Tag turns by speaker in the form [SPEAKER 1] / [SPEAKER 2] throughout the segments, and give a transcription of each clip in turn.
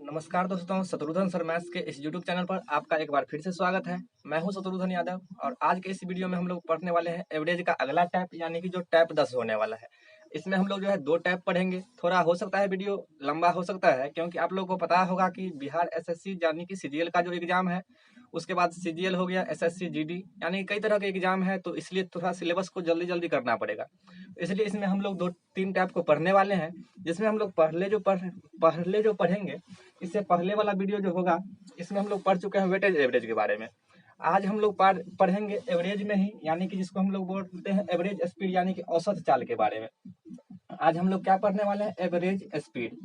[SPEAKER 1] नमस्कार दोस्तों, Shatrughan sir maths के इस यूट्यूब चैनल पर आपका एक बार फिर से स्वागत है। मैं हूं शत्रुघ्न यादव और आज के इस वीडियो में हम लोग पढ़ने वाले हैं एवरेज का अगला टैप, यानी कि जो टैप 10 होने वाला है। इसमें हम लोग जो है 2 टैप पढ़ेंगे। थोड़ा हो सकता है वीडियो लंबा हो सकता है, क्योंकि आप लोगों को पता होगा कि बिहार एसएससी यानी कि सीजीएल का जो एग्जाम है, उसके बाद सीजीएल हो गया, एसएससी जीडी, यानी कई तरह के एग्जाम है, तो इसलिए थोड़ा सिलेबस को जल्दी जल्दी करना पड़ेगा। इसलिए इसमें हम लोग 2-3 टैप को पढ़ने वाले हैं, जिसमें हम लोग पहले जो पढ़ेंगे, इससे पहले वाला वीडियो जो होगा इसमें हम लोग पढ़ चुके हैं वेटेज एवरेज के बारे में। आज हम लोग पढ़ेंगे एवरेज में ही, यानी कि जिसको हम लोग बोलते हैं एवरेज स्पीड, यानी कि औसत चाल के बारे में। आज हम लोग क्या पढ़ने वाले हैं? Average speed.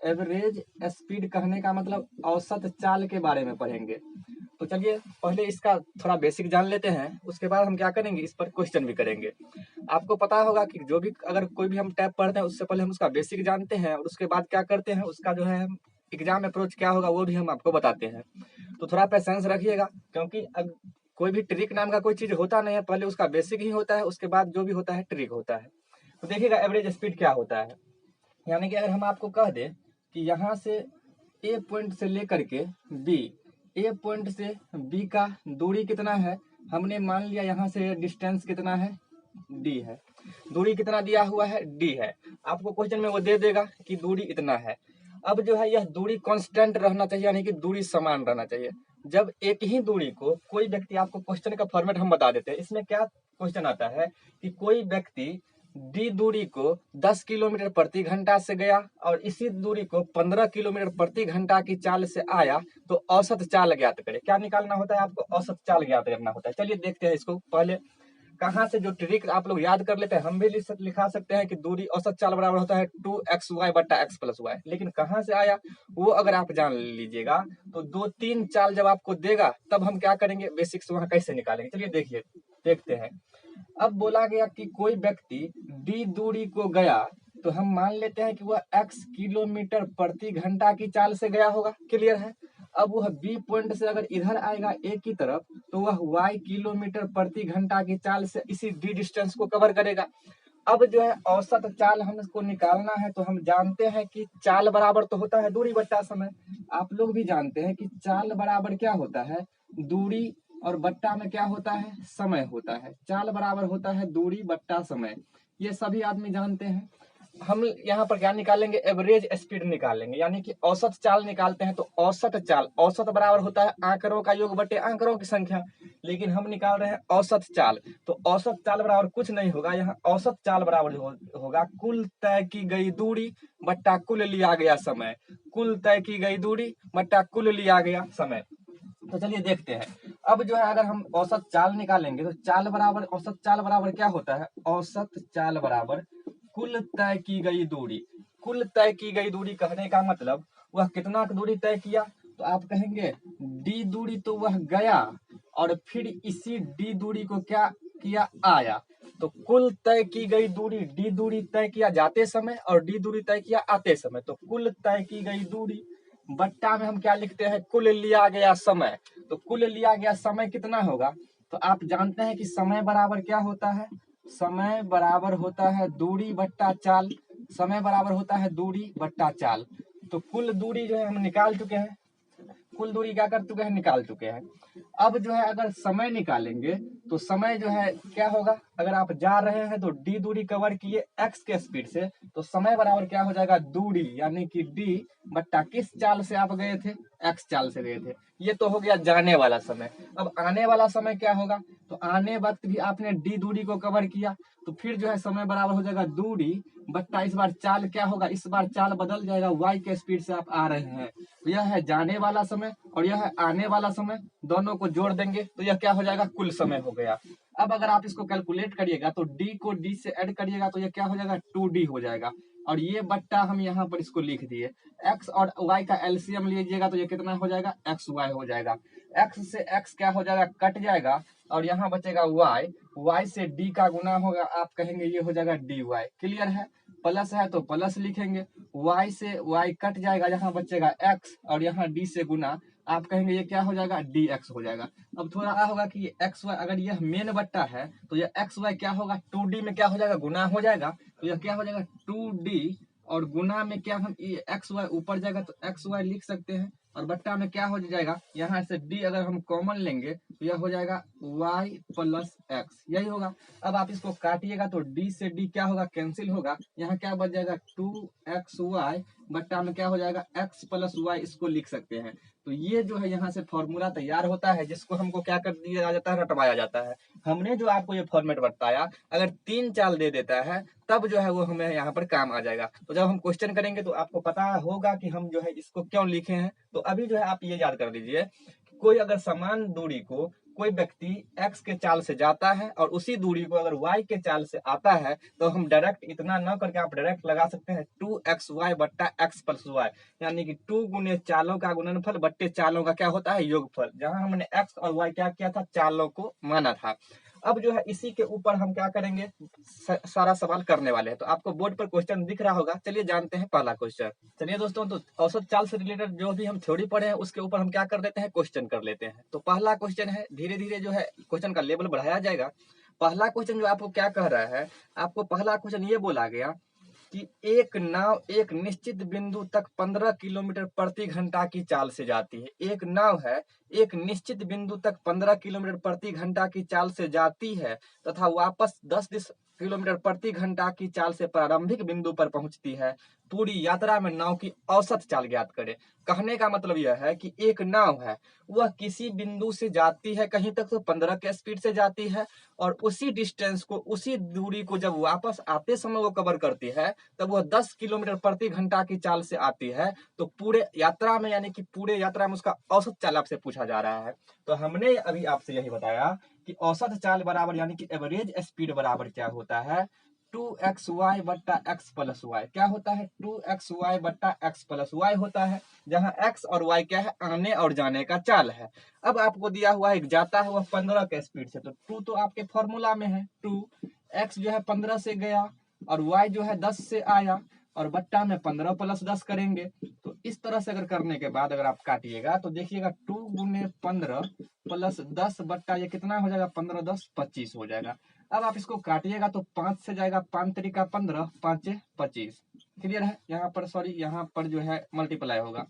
[SPEAKER 1] एवरेज स्पीड कहने का मतलब औसत चाल के बारे में पढ़ेंगे। तो चलिए पहले इसका थोड़ा बेसिक जान लेते हैं, उसके बाद हम क्या करेंगे, इस पर क्वेश्चन भी करेंगे। आपको पता होगा कि जो भी अगर कोई भी हम टैप पढ़ते हैं उससे पहले हम उसका बेसिक जानते हैं, और उसके बाद क्या करते हैं, उसका जो है एग्जाम अप्रोच क्या होगा वो भी हम आपको बताते हैं। तो थोड़ा पेशेंस रखिएगा, क्योंकि अब कोई भी ट्रिक नाम का कोई चीज होता नहीं है, पहले उसका बेसिक ही होता है, उसके बाद जो भी होता है ट्रिक होता है। तो देखिएगा एवरेज स्पीड क्या होता है। यानी कि अगर हम आपको कह दें कि यहाँ से ए पॉइंट से लेकर के बी, ए पॉइंट से बी का दूरी कितना है, हमने मान लिया यहाँ से डिस्टेंस कितना है, डी है। दूरी कितना दिया हुआ है, डी है। आपको क्वेश्चन में वो दे देगा कि दूरी इतना है। अब जो है यह दूरी कांस्टेंट रहना चाहिए, यानी कि दूरी समान रहना चाहिए। जब एक ही दूरी को कोई व्यक्ति, आपको क्वेश्चन का फॉर्मेट हम बता देते हैं, इसमें क्या क्वेश्चन आता है कि कोई व्यक्ति डी दूरी को 10 किलोमीटर प्रति घंटा से गया और इसी दूरी को 15 किलोमीटर प्रति घंटा की चाल से आया, तो औसत चाल ज्ञात करे। क्या निकालना होता है आपको? औसत चाल ज्ञात करना होता है। चलिए देखते हैं इसको। पहले कहाँ से जो ट्रिक आप लोग याद कर लेते हैं, हम भी लिखा सकते हैं कि दूरी औसत चाल बराबर होता है 2xy बट्टा x प्लस वाई। लेकिन कहाँ से आया वो अगर आप जान लीजिएगा तो 2-3 चाल जब आपको देगा तब हम क्या करेंगे, बेसिक्स वहां कैसे निकालेंगे। चलिए देखिए, देखते हैं। अब बोला गया कि कोई व्यक्ति डी दूरी को गया, तो हम मान लेते हैं कि वह x किलोमीटर प्रति घंटा की चाल से गया होगा। क्लियर है? अब वह बी पॉइंट से अगर इधर आएगा ए की तरफ, तो वह y किलोमीटर प्रति घंटा की चाल से इसी डी डिस्टेंस को कवर करेगा। अब जो है औसत चाल हमको निकालना है, तो हम जानते हैं कि चाल बराबर तो होता है दूरी बट्टा समय। आप लोग भी जानते हैं कि चाल बराबर क्या होता है, दूरी, और बट्टा में क्या होता है, समय होता है। चाल बराबर होता है दूरी बट्टा समय, ये सभी आदमी जानते हैं। हम यहाँ पर क्या निकालेंगे, एवरेज स्पीड निकालेंगे, यानी कि औसत चाल निकालते हैं। तो औसत चाल, औसत बराबर होता है आंकड़ों का योग बटे आंकड़ों की संख्या, लेकिन हम निकाल रहे हैं औसत चाल। तो औसत चाल बराबर कुछ नहीं होगा, यहाँ औसत चाल बराबर होगा कुल तय की गई दूरी बट्टा कुल लिया गया समय। कुल तय की गई दूरी बट्टा कुल लिया गया समय। तो चलिए देखते हैं। अब जो है अगर हम औसत चाल निकालेंगे, तो चाल बराबर, औसत चाल बराबर क्या होता है, औसत चाल बराबर कुल तय की गई दूरी। कुल तय की गई दूरी कहने का मतलब वह कितना दूरी तय किया, तो आप कहेंगे डी दूरी तो वह गया और फिर इसी डी दूरी को क्या किया, आया। तो कुल तय की गई दूरी, डी दूरी तय किया जाते समय और डी दूरी तय किया आते समय। तो कुल तय की गई दूरी बट्टा में हम क्या लिखते हैं, कुल लिया गया समय। तो कुल लिया गया समय कितना होगा, तो आप जानते हैं कि समय बराबर क्या होता है, समय बराबर होता है दूरी बट्टा चाल। समय बराबर होता है दूरी बट्टा चाल। तो कुल दूरी जो है हम निकाल चुके हैं, कुल दूरी क्या कर चुके हैं, निकाल चुके हैं। अब जो है अगर समय निकालेंगे, तो समय जो है क्या होगा, अगर आप जा रहे हैं तो डी दूरी कवर किए x के स्पीड से, तो समय बराबर क्या हो जाएगा, दूरी यानी कि डी बट्टा किस चाल से आप गए थे, x चाल से गए थे। ये तो हो गया जाने वाला समय। अब आने वाला समय क्या होगा, तो आने वक्त भी आपने डी दूरी को कवर किया, तो फिर जो है समय बराबर हो जाएगा दूरी बट्टा, इस बार चाल क्या होगा, इस बार चाल बदल जाएगा, y के स्पीड से आप आ रहे हैं। तो यह है जाने वाला समय और यह है आने वाला समय, दोनों को जोड़ देंगे तो यह क्या हो जाएगा, कुल समय हो गया। अब अगर आप इसको कैलकुलेट करिएगा तो d को d से ऐड करिएगा तो यह क्या हो जाएगा, 2d हो जाएगा। और ये बट्टा हम यहाँ पर इसको लिख दिए। x और y का एलसीएम लीजिएगा तो ये कितना हो जाएगा, xy हो जाएगा। x से x क्या हो जाएगा, कट जाएगा और यहाँ बचेगा y। y से d का गुना होगा, आप कहेंगे ये हो जाएगा dy। क्लियर है? प्लस है तो प्लस लिखेंगे, y से y कट जाएगा, यहाँ बचेगा x और यहाँ d से गुना, आप कहेंगे ये क्या हो जाएगा, dx हो जाएगा। अब थोड़ा आ होगा कि ये xy, अगर यह मेन बट्टा है तो यह xy क्या होगा, 2d में क्या हो जाएगा, गुना हो जाएगा, तो यह क्या हो जाएगा 2d और गुना में क्या हम एक्स वाई ऊपर जाएगा तो एक्स वाई लिख सकते हैं, और बट्टा में क्या हो जाएगा, यहाँ से डी अगर हम कॉमन लेंगे तो यह हो जाएगा y प्लस एक्स, यही होगा। अब आप इसको काटिएगा तो d से d क्या होगा, कैंसिल होगा, यहाँ क्या बच जाएगा 2xy बट्टा में क्या हो जाएगा x प्लस वाई, इसको लिख सकते हैं। तो ये जो है यहाँ से फॉर्मूला तैयार होता है, जिसको हमको क्या कर दिया जाता है, रटवाया जाता है। हमने जो आपको ये फॉर्मेट बताया, अगर 3 चाल दे देता है तब जो है वो हमें यहाँ पर काम आ जाएगा। तो जब हम क्वेश्चन करेंगे तो आपको पता होगा कि हम जो है इसको क्यों लिखे हैं। तो अभी जो है आप ये याद कर लीजिए, कोई अगर समान दूरी को कोई व्यक्ति x के चाल से जाता है और उसी दूरी को अगर y के चाल से आता है, तो हम डायरेक्ट इतना न करके आप डायरेक्ट लगा सकते हैं 2xy बट्टा x प्लस वाई, यानी कि 2 गुने चालों का गुणनफल बट्टे चालों का क्या होता है, योगफल। जहां हमने x और y क्या किया था, चालों को माना था। अब जो है इसी के ऊपर हम क्या करेंगे, सारा सवाल करने वाले हैं। तो आपको बोर्ड पर क्वेश्चन दिख रहा होगा, चलिए जानते हैं पहला क्वेश्चन। चलिए दोस्तों, तो औसत चाल से रिलेटेड जो भी हम थ्योरी पढ़े हैं उसके ऊपर हम क्या कर लेते हैं, क्वेश्चन कर लेते हैं। तो पहला क्वेश्चन है, धीरे धीरे जो है क्वेश्चन का लेवल बढ़ाया जाएगा। पहला क्वेश्चन जो आपको क्या कह रहा है, आपको पहला क्वेश्चन ये बोला गया कि एक नाव एक निश्चित बिंदु तक 15 किलोमीटर प्रति घंटा की चाल से जाती है। एक नाव है, एक निश्चित बिंदु तक 15 किलोमीटर प्रति घंटा की चाल से जाती है तथा वापस 10 किलोमीटर प्रति घंटा की चाल से प्रारंभिक बिंदु पर पहुंचती है। पूरी यात्रा में नाव की औसत चाल ज्ञात करें। कहने का मतलब यह है कि एक नाव है, वह किसी बिंदु से जाती है कहीं तक तो 15 के स्पीड से जाती है, और उसी डिस्टेंस को, उसी दूरी को जब वापस आते समय वो कवर करती है, तब वह 10 किलोमीटर प्रति घंटा की चाल से आती है। तो पूरे यात्रा में, यानी कि पूरे यात्रा में उसका औसत चाल आपसे पूछा जा रहा है। तो हमने अभी आपसे यही बताया कि औसत चाल बराबर, यानी कि एवरेज स्पीड बराबर क्या होता है, 2xy बट्टा x प्लस वाई। क्या होता है, 2xy बट्टा x प्लस वाई होता है, जहां x और y क्या है, आने और जाने का चाल है। अब आपको दिया हुआ एक जाता है वह 15 के स्पीड से, तो 2 तो आपके फॉर्मूला में है 2, x जो है 15 से गया और y जो है 10 से आया, और बट्टा में 15 प्लस 10 करेंगे। तो इस तरह से अगर करने के बाद अगर आप काटिएगा तो देखिएगा 2 गुने 15 प्लस 10 बट्टा ये कितना हो जाएगा, 15 10 25 हो जाएगा। अब आप इसको काटिएगा तो 5 से जाएगा, 5 तरीका 15, 5 25। क्लियर है, यहाँ पर सॉरी, यहाँ पर जो है मल्टीप्लाई होगा।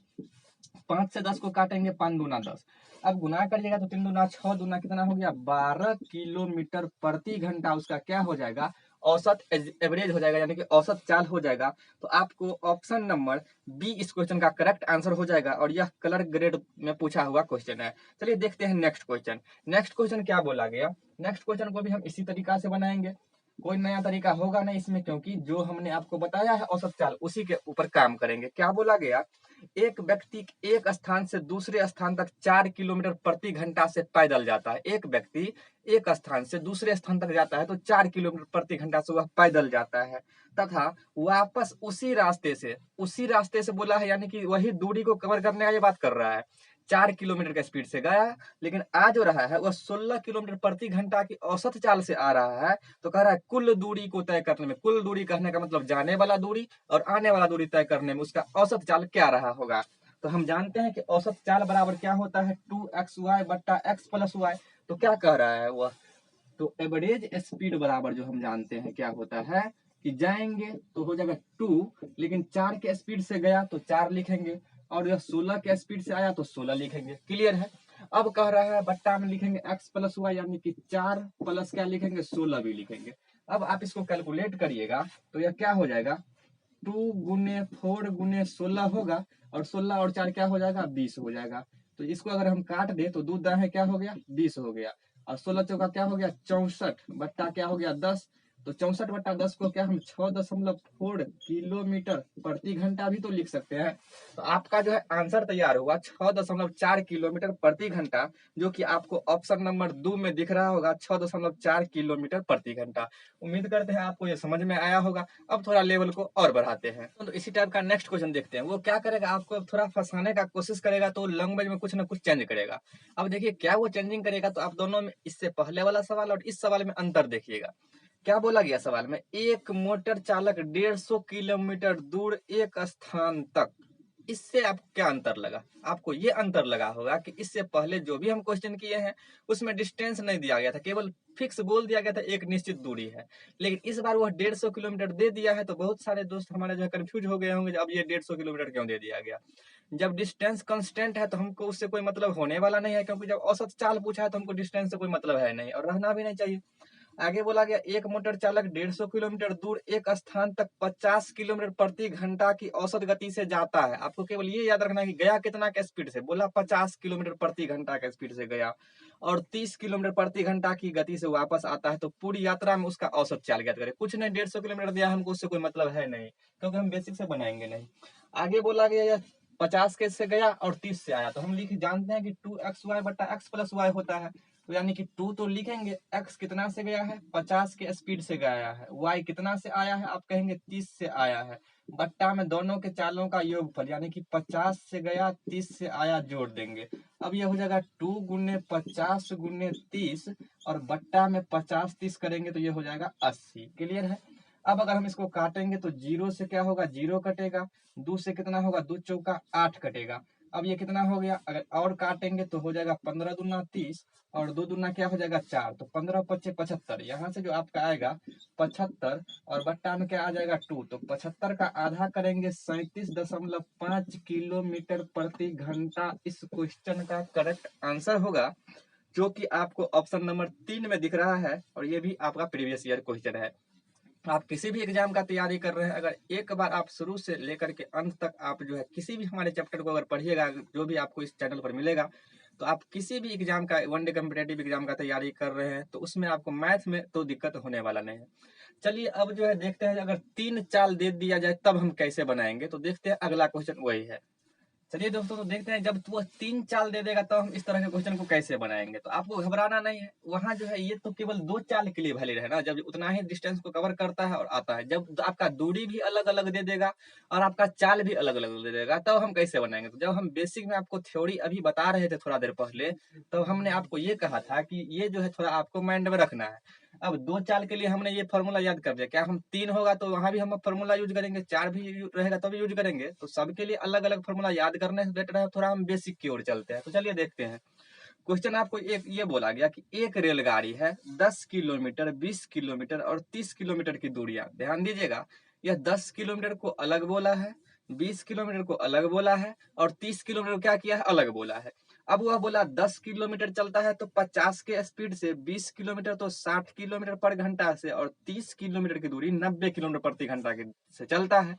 [SPEAKER 1] 5 से 10 को काटेंगे, 5 दूना 10। अब गुना करिएगा तो 3 दूना 6 दूना कितना हो गया, 12 किलोमीटर प्रति घंटा उसका क्या हो जाएगा, औसत एवरेज हो जाएगा, यानी कि औसत चाल हो जाएगा। तो आपको ऑप्शन नंबर बी इस क्वेश्चन का करेक्ट आंसर हो जाएगा, और यह कलर ग्रेड में पूछा हुआ क्वेश्चन है। चलिए देखते हैं नेक्स्ट क्वेश्चन। नेक्स्ट क्वेश्चन क्या बोला गया, नेक्स्ट क्वेश्चन को भी हम इसी तरीका से बनाएंगे, कोई नया तरीका होगा नहीं इसमें, क्योंकि जो हमने आपको बताया है औसत चाल उसी के ऊपर काम करेंगे। क्या बोला गया, एक व्यक्ति एक स्थान से दूसरे स्थान तक 4 किलोमीटर प्रति घंटा से पैदल जाता है। एक व्यक्ति एक स्थान से दूसरे स्थान तक जाता है तो 4 किलोमीटर प्रति घंटा से वह पैदल जाता है, तथा वापस उसी रास्ते से बोला है, यानी कि वही दूरी को कवर करने का ये बात कर रहा है। 4 किलोमीटर के स्पीड से गया, लेकिन आ जो रहा है वह 16 किलोमीटर प्रति घंटा की औसत चाल से आ रहा है। तो कह रहा है कुल दूरी को तय करने में, कुल दूरी कहने का मतलब जाने वाला दूरी और आने वाला दूरी तय करने में उसका औसत चाल क्या रहा होगा। तो हम जानते हैं कि औसत चाल बराबर क्या होता है, 2xy बट्टा x प्लस वाई। तो क्या कह रहा है वह, तो एवरेज स्पीड बराबर जो हम जानते हैं क्या होता है कि जाएंगे तो हो जाएगा 2, लेकिन 4 के स्पीड से गया तो 4 लिखेंगे, और यह 16 के स्पीड से आया तो 16 लिखेंगे। क्लियर है। अब कह रहा है बट्टा में लिखेंगे x प्लस वाई, यानी कि 4 प्लस क्या लिखेंगे, 16 भी लिखेंगे। अब आप इसको कैलकुलेट करिएगा तो यह क्या हो जाएगा, 2 गुने 4 गुने 16 होगा, और 16 और 4 क्या हो जाएगा, 20 हो जाएगा। तो इसको अगर हम काट दे तो 2 दाएं क्या हो गया, 20 हो गया, और 16 चौका क्या हो गया, 64 बट्टा क्या हो गया, 10। तो 64 बट्टा 10 को क्या हम 6.4 किलोमीटर प्रति घंटा भी तो लिख सकते हैं। तो आपका जो है आंसर तैयार हुआ 6.4 किलोमीटर प्रति घंटा, जो कि आपको ऑप्शन नंबर 2 में दिख रहा होगा, 6.4 किलोमीटर प्रति घंटा। उम्मीद करते हैं आपको ये समझ में आया होगा। अब थोड़ा लेवल को और बढ़ाते हैं, तो इसी टाइप का नेक्स्ट क्वेश्चन देखते हैं। वो क्या करेगा, आपको थोड़ा फंसाने का कोशिश करेगा, तो लैंग्वेज में कुछ ना कुछ चेंज करेगा। अब देखिए क्या वो चेंजिंग करेगा, तो आप दोनों में, इससे पहले वाला सवाल और इस सवाल में अंतर देखिएगा। क्या बोला गया सवाल में, एक मोटर चालक 150 किलोमीटर दूर एक स्थान तक इससे आपको क्या अंतर लगा? आपको ये अंतर लगा होगा कि इससे पहले जो भी हम क्वेश्चन किए हैं उसमें डिस्टेंस नहीं दिया गया था, केवल फिक्स बोल दिया गया था एक निश्चित दूरी है। लेकिन इस बार वह 150 किलोमीटर दे दिया है, तो बहुत सारे दोस्त हमारे जो है कंफ्यूज हो गए होंगे, अब ये 150 किलोमीटर क्यों दे दिया गया। जब डिस्टेंस कांस्टेंट है तो हमको उससे कोई मतलब होने वाला नहीं है, क्योंकि जब औसत चाल पूछा है तो हमको डिस्टेंस से कोई मतलब है नहीं और रहना भी नहीं चाहिए। आगे बोला गया एक मोटर चालक 150 किलोमीटर दूर एक स्थान तक 50 किलोमीटर प्रति घंटा की औसत गति से जाता है। आपको केवल ये याद रखना है कि गया कितना के स्पीड से, बोला 50 किलोमीटर प्रति घंटा के स्पीड से गया और 30 किलोमीटर प्रति घंटा की गति से वापस आता है, तो पूरी यात्रा में उसका औसत चाल ज्ञात करें। कुछ नहीं, 150 किलोमीटर दिया हमको, उससे कोई मतलब है नहीं, क्योंकि हम बेसिक से बनाएंगे नहीं। आगे बोला गया 50 के से गया और 30 से आया, तो हम लिख जानते हैं कि 2xy बटा x प्लस वाई होता है। तो यानी कि 2 तो लिखेंगे, x कितना से गया है, 50 के स्पीड से गया है, y कितना से आया है, आप कहेंगे 30 से आया है, बट्टा में दोनों के चालों का योगफल यानी कि 50 से गया 30 से आया जोड़ देंगे। अब ये हो जाएगा 2 गुने 50 गुने 30 और बट्टा में 50 30 करेंगे तो ये हो जाएगा 80। क्लियर है। अब अगर हम इसको काटेंगे तो 0 से क्या होगा, 0 कटेगा, 2 से कितना होगा, 2 चौका 8 कटेगा। अब ये कितना हो गया, अगर और काटेंगे तो हो जाएगा 15 दूना 30 और 2 दूना क्या हो जाएगा 4, तो 15 पच्चे 75। यहाँ से जो आपका आएगा 75 और बट्टा में क्या आ जाएगा 2, तो 75 का आधा करेंगे 37.5 किलोमीटर प्रति घंटा इस क्वेश्चन का करेक्ट आंसर होगा, जो कि आपको ऑप्शन नंबर 3 में दिख रहा है। और ये भी आपका प्रीवियस ईयर क्वेश्चन है। आप किसी भी एग्जाम का तैयारी कर रहे हैं, अगर एक बार आप शुरू से लेकर के अंत तक आप जो है किसी भी हमारे चैप्टर को अगर पढ़िएगा, जो भी आपको इस चैनल पर मिलेगा, तो आप किसी भी एग्जाम का, वनडे कॉम्पिटेटिव एग्जाम का तैयारी कर रहे हैं तो उसमें आपको मैथ में तो दिक्कत होने वाला नहीं है। चलिए अब जो है देखते हैं, अगर 3 चाल दे दिया जाए तब हम कैसे बनाएंगे, तो देखते हैं अगला क्वेश्चन वही है। चलिए दोस्तों, तो देखते हैं जब वो 3 चाल दे देगा तो हम इस तरह के क्वेश्चन को कैसे बनाएंगे। तो आपको घबराना नहीं है, वहां जो है ये तो केवल 2 चाल के लिए वैलिड है ना, जब उतना ही डिस्टेंस को कवर करता है और आता है। जब आपका दूरी भी अलग अलग दे देगा और आपका चाल भी अलग अलग दे देगा, तब हम कैसे बनाएंगे। तो जब हम बेसिक में आपको थ्योरी अभी बता रहे थे थोड़ा देर पहले, तो हमने आपको ये कहा था कि ये जो है थोड़ा आपको माइंड में रखना है। अब 2 चाल के लिए हमने ये फॉर्मूला याद कर दिया, क्या हम 3 होगा तो वहां भी हम फॉर्मूला यूज करेंगे, 4 भी रहेगा तो भी यूज करेंगे, तो सबके लिए अलग अलग फॉर्मूला याद करने से बेटर है थोड़ा हम बेसिक की ओर चलते हैं। तो चलिए देखते हैं। क्वेश्चन आपको एक ये बोला गया कि एक रेलगाड़ी है 10 किलोमीटर 20 किलोमीटर और 30 किलोमीटर की दूरियां, ध्यान दीजिएगा, यह 10 किलोमीटर को अलग बोला है, 20 किलोमीटर को अलग बोला है और 30 किलोमीटर को क्या किया है, अलग बोला है। अब वह बोला 10 किलोमीटर चलता है तो 50 के स्पीड से, 20 किलोमीटर तो 60 किलोमीटर पर घंटा से और 30 किलोमीटर की दूरी 90 किलोमीटर प्रति घंटा से चलता है।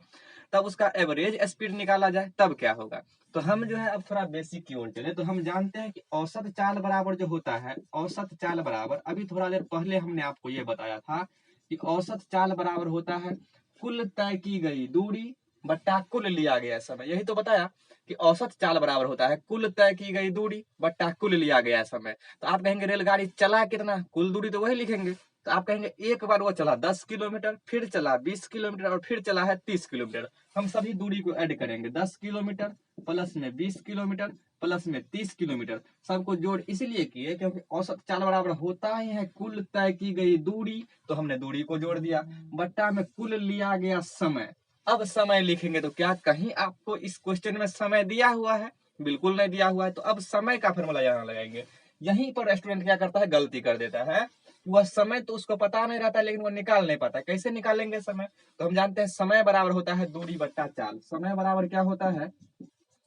[SPEAKER 1] तब उसका एवरेज स्पीड निकाला जाए तब क्या होगा। तो हम जो है अब थोड़ा बेसिक की ओर चले, तो हम जानते हैं कि औसत चाल बराबर जो होता है, औसत चाल बराबर, अभी थोड़ा देर पहले हमने आपको ये बताया था कि औसत चाल बराबर होता है कुल तय की गई दूरी बट्टा कुल लिया गया समय। यही तो बताया कि औसत चाल बराबर होता है कुल तय की गई दूरी बट्टा कुल लिया गया समय। तो आप कहेंगे रेलगाड़ी चला कितना, कुल दूरी तो वही लिखेंगे। तो आप कहेंगे एक बार वो चला 10 किलोमीटर, फिर चला 20 किलोमीटर और फिर चला है 30 किलोमीटर। हम सभी दूरी को ऐड करेंगे, 10 किलोमीटर प्लस में 20 किलोमीटर प्लस में 30 किलोमीटर, सबको जोड़ इसलिए किए क्योंकि औसत चाल बराबर होता ही है कुल तय की गई दूरी, तो हमने दूरी को जोड़ दिया बट्टा में कुल लिया गया समय। अब समय लिखेंगे तो क्या कहीं आपको इस क्वेश्चन में समय दिया हुआ है, बिल्कुल नहीं दिया हुआ है। तो अब समय का फॉर्मूला यहाँ लगाएंगे। यहीं पर स्टूडेंट क्या करता है, गलती कर देता है। वह समय तो उसको पता नहीं रहता लेकिन वो निकाल नहीं पाता। कैसे निकालेंगे समय, तो हम जानते हैं समय बराबर होता है दूरी बट्टा चाल। समय बराबर क्या होता है,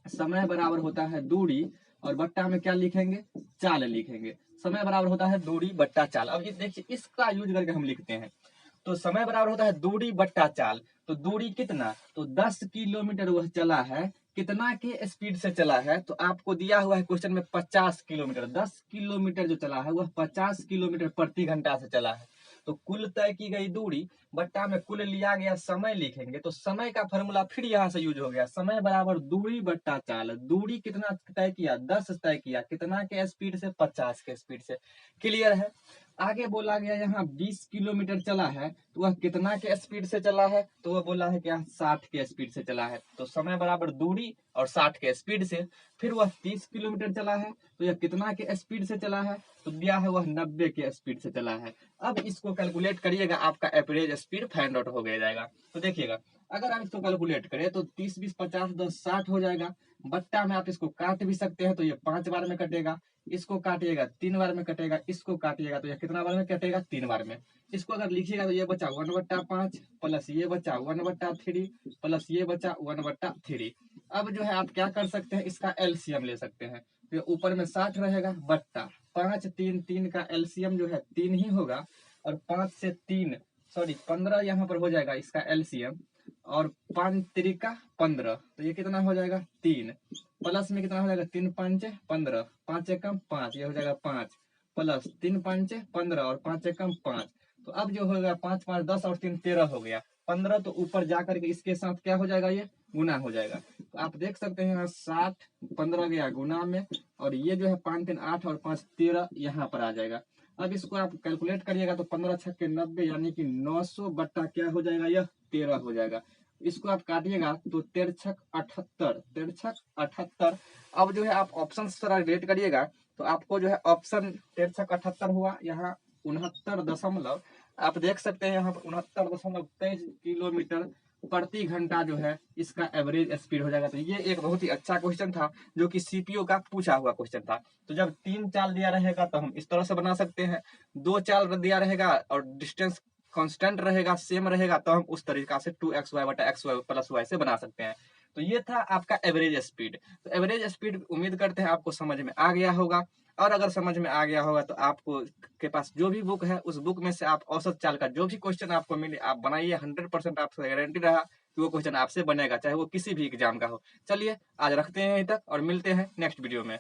[SPEAKER 1] समय बराबर होता है दूरी और बट्टा में क्या लिखेंगे, चाल लिखेंगे। समय बराबर होता है दूरी बट्टा चाल। अब देखिए इसका यूज करके हम लिखते हैं, तो समय बराबर होता है दूरी बट्टा चाल। तो दूरी कितना, तो 10 किलोमीटर वह चला है, कितना के स्पीड से चला है, तो आपको दिया हुआ है क्वेश्चन में 50 किलोमीटर। 10 किलोमीटर जो चला है वह 50 किलोमीटर प्रति घंटा से चला है। तो कुल तय की गई दूरी बट्टा में कुल लिया गया समय लिखेंगे, तो समय का फॉर्मूला फिर यहाँ से यूज हो गया, समय बराबर दूरी बट्टा चाल। दूरी कितना तय किया, 10 तय किया, कितना के स्पीड से, 50 के स्पीड से। क्लियर है। आगे बोला गया यहाँ 20 किलोमीटर चला है, तो वह कितना के स्पीड से चला है, तो वह बोला है क्या 60 के स्पीड से चला है। तो समय बराबर दूरी और 60 के स्पीड से। फिर वह 30 किलोमीटर चला है, तो यह कितना के स्पीड से चला है, तो दिया है वह 90 के स्पीड से चला है। अब इसको कैलकुलेट करिएगा, आपका एवरेज स्पीड फाइंड आउट हो गया जाएगा। तो देखिएगा, अगर आप इसको कैलकुलेट करें तो 30 20 50 10 60 हो जाएगा। बट्टा में आप इसको काट भी सकते हैं, तो ये 5 बार में कटेगा। इसको काटिएगा 3 बार में कटेगा। इसको काटिएगा तो ये कितना बार में कटेगा? 3 बार में। इसको अगर लिखिएगा तो ये बचा 1/5 प्लस ये बचा 1/3 प्लस ये बचा 1/3। अब जो है आप क्या कर सकते हैं, इसका एलसीएम ले सकते हैं। तो ऊपर में 60 रहेगा बट्टा 5 3 3 का एलसीएम जो है 3 ही होगा। और 5 से 3 सॉरी 15 यहाँ पर हो जाएगा इसका एलसीएम। और 5 त्रिका 15, तो ये कितना हो जाएगा? 3 प्लस में कितना हो जाएगा? 3 5 15, 5 एकम 5, ये हो जाएगा 5 प्लस 3 5 15 और 5 एकम 5। तो अब जो हो गया 5 5 10 और 3 13 हो गया 15। तो ऊपर जाकर के इसके साथ क्या हो जाएगा? ये गुना हो जाएगा। तो आप देख सकते हैं यहाँ 60 15 गया गुना में, और ये जो है 5 3 8 और 5 13 यहाँ पर आ जाएगा। अब इसको आप कैलकुलेट करिएगा तो 15 छक्के 90 यानी कि 900 बट्टा क्या हो जाएगा? यह 13 हो जाएगा। इसको आप काटिएगा तो 13 छक 78, 13 छक 78। अब जो है आप ऑप्शन थोड़ा रेट करिएगा तो आपको जो है ऑप्शन 13 छक 78 हुआ, यहाँ 69 दशमलव आप देख सकते हैं यहाँ पर 69.23 किलोमीटर प्रति घंटा जो है इसका एवरेज स्पीड हो जाएगा। तो ये एक बहुत ही अच्छा क्वेश्चन था जो कि सीपीओ का पूछा हुआ क्वेश्चन था। तो जब 3 चाल दिया रहेगा तो हम इस तरह से बना सकते हैं, 2 चाल दिया रहेगा और डिस्टेंस कांस्टेंट रहेगा, सेम रहेगा, तो हम उस तरीका से 2xy/xy प्लस y से बना सकते हैं। तो ये था आपका एवरेज स्पीड। तो एवरेज स्पीड उम्मीद करते हैं आपको समझ में आ गया होगा। और अगर समझ में आ गया होगा तो आपको के पास जो भी बुक है उस बुक में से आप औसत चाल का जो भी क्वेश्चन आपको मिले आप बनाइए। 100% आपसे गारंटी रहा कि वो क्वेश्चन आपसे बनेगा, चाहे वो किसी भी एग्जाम का हो। चलिए आज रखते हैं यहीं तक और मिलते हैं नेक्स्ट वीडियो में।